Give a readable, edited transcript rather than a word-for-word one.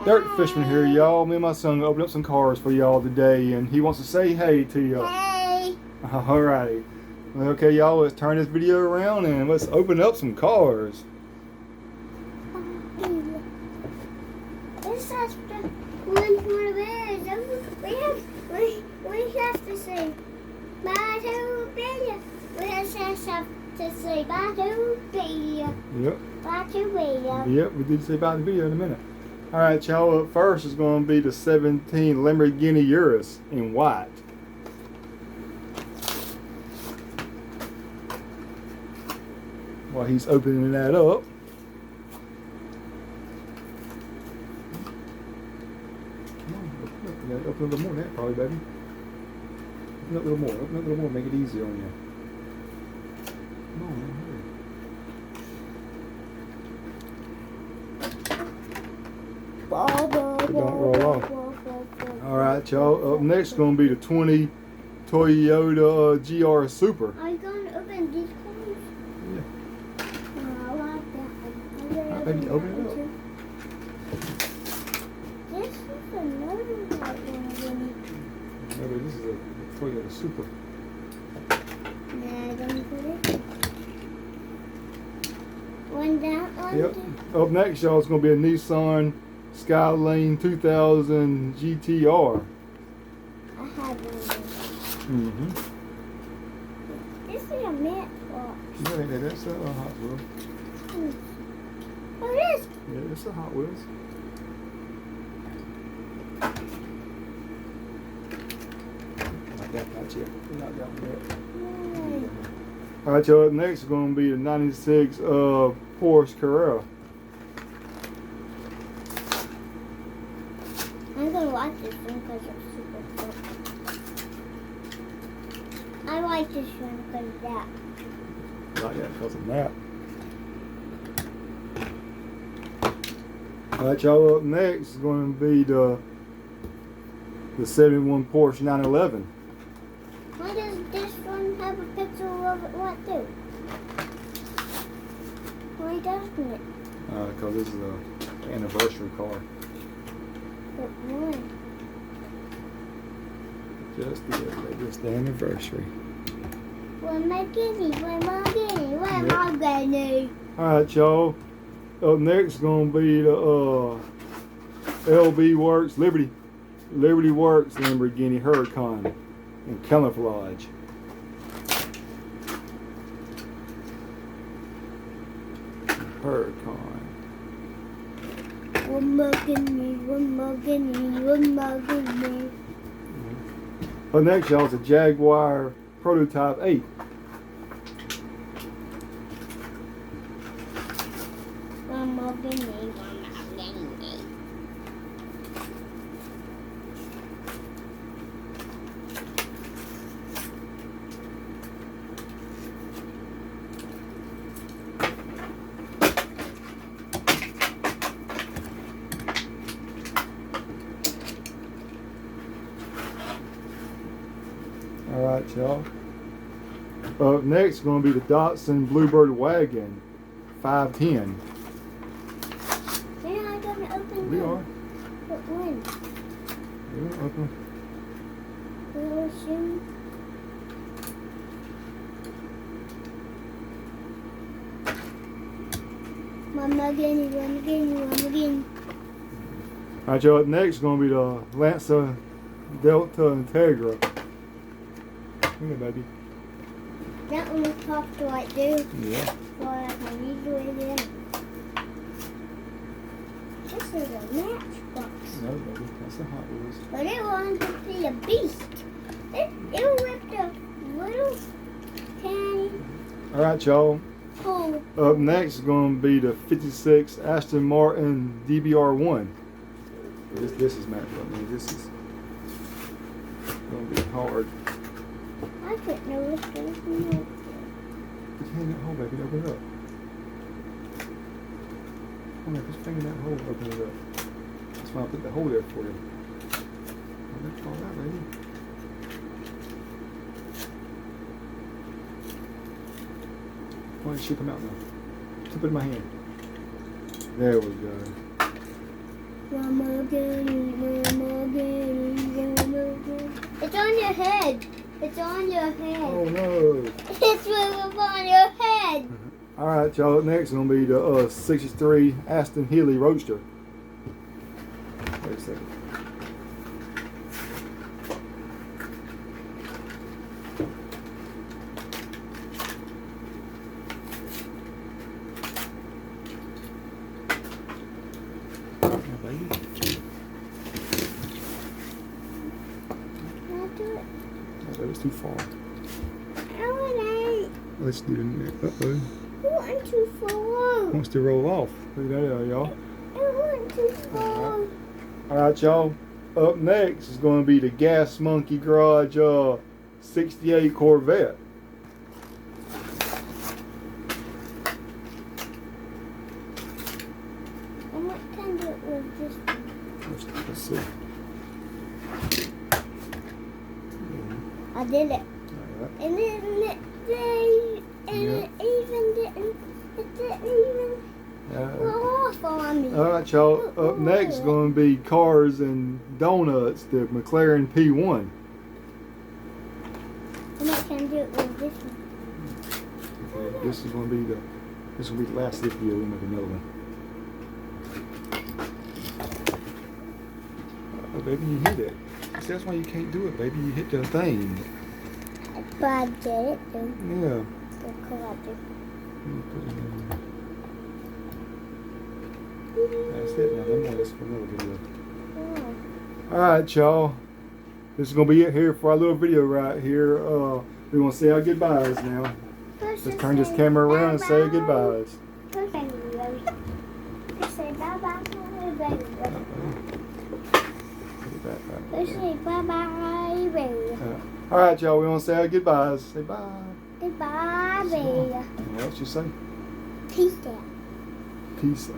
Dirt Fishman here, y'all. Me and my son opened up some cars for y'all today, and he wants to say hey to you. Hey. Alright. Okay, y'all, let's turn this video around and let's open up some cars. This has to one more words. We have to say bye to Bella. We have to say bye to Bella. Yep. Bye to Bella. Yep, we did say about the video in a minute. Alright, y'all, up first is going to be the 17 Lamborghini Urus in white. While he's opening that up. Come on, open up. You gotta open a little more than that, probably, baby. Open up a little more. Open up a little more. Make it easier on you. Come on, man. Hurry. Don't roll off. Alright, y'all. Up next is going to be the 20 Toyota GR Super. Are you going to open these cars? Yeah. I like that one. Alright, baby, open it up. This is another white one. No, but this is a Toyota Super. Nah, don't put it. One that one. Yep. Up next, y'all, is going to be a Nissan Skyline 2000 GTR. I have one. Mm-hmm. This is a Matchbox. Yeah, that's a Hot Wheels. Oh, it is. Yeah, it's a Hot Wheels. Not that much yet. Not that one yet. Alright, y'all, up next is going to be the 96 Porsche Carrera. I'm going to like this one because it's super cool. I like this one because of that. Like that because of that. Alright, y'all, up next is going to be the 71 Porsche 911. Why does this one have a picture of it? What do? Why doesn't it? Because this is an anniversary car. But why? Just the anniversary. Where my guinea? Where my guinea? Where my guinea? Alright, y'all. Up next is going to be the LB Works Liberty Works Lamborghini Huracan in camouflage. Huracan. One more guinea, one more guinea, one more guinea. Up next, y'all, is a Jaguar Prototype 8. One more guinea, one more guinea. Alright, y'all. Up next is going to be the Datsun Bluebird Wagon 510. Then I'm going to open We them. are. But when? We'll open. Real soon. One more guinea, one more guinea, one more guinea. Alright, y'all. Up next is going to be the Lancer Delta Integra. Come here, baby. That one was tough to like do. Yeah. Well, I can easily do it. This is a Matchbox. No, baby. That's a Hot Wheels. But it wanted to be a beast. It will rip the little tiny Alright, y'all. hole. Up next is going to be the 56 Aston Martin DBR1. This is matched up, man. This is going to be hard. I couldn't know this was Put your hand in that hole, baby. Open it up. Come on, put your finger in that hole. Open it up. That's why I put the hole there for you. Oh, that's all right, baby. Why don't you come out now? Put it in my hand. There we go. Mama Goody, Mama Goody, Mama Goody. It's on your head. It's on your head. Oh no. It's up on your head. All right, y'all. Next is gonna be the '63 Aston Healy Roadster. Wait a second. That was too far. Let's do the next. Uh-oh. I want to fall. Wants to roll off. Look at that, y'all. I want to fall. All right, y'all. Up next is going to be the Gas Monkey Garage '68 Corvette. And what kind of was this one? Let's see. I did it. All right. And then it didn't even go off on me. All right, y'all. Up next is going to be Cars and Donuts, the McLaren P1. And what can I do it with this one? Okay, this is going to be the last of this video. We'll make another one. Oh, baby, you hit it. See, that's why you can't do it, baby. You hit the thing. But I did it too. Yeah. The collector. That's it now. Them ones for another video. Oh. Alright, y'all. This is going to be it here for our little video right here. We're going to say our goodbyes now. Let's turn this camera around and say goodbyes. Let's say bye-bye, baby. Let's say bye-bye, baby. Alright, y'all. We want to say our goodbyes. Say bye. Goodbye, baby. What else you say? Peace out. Peace out.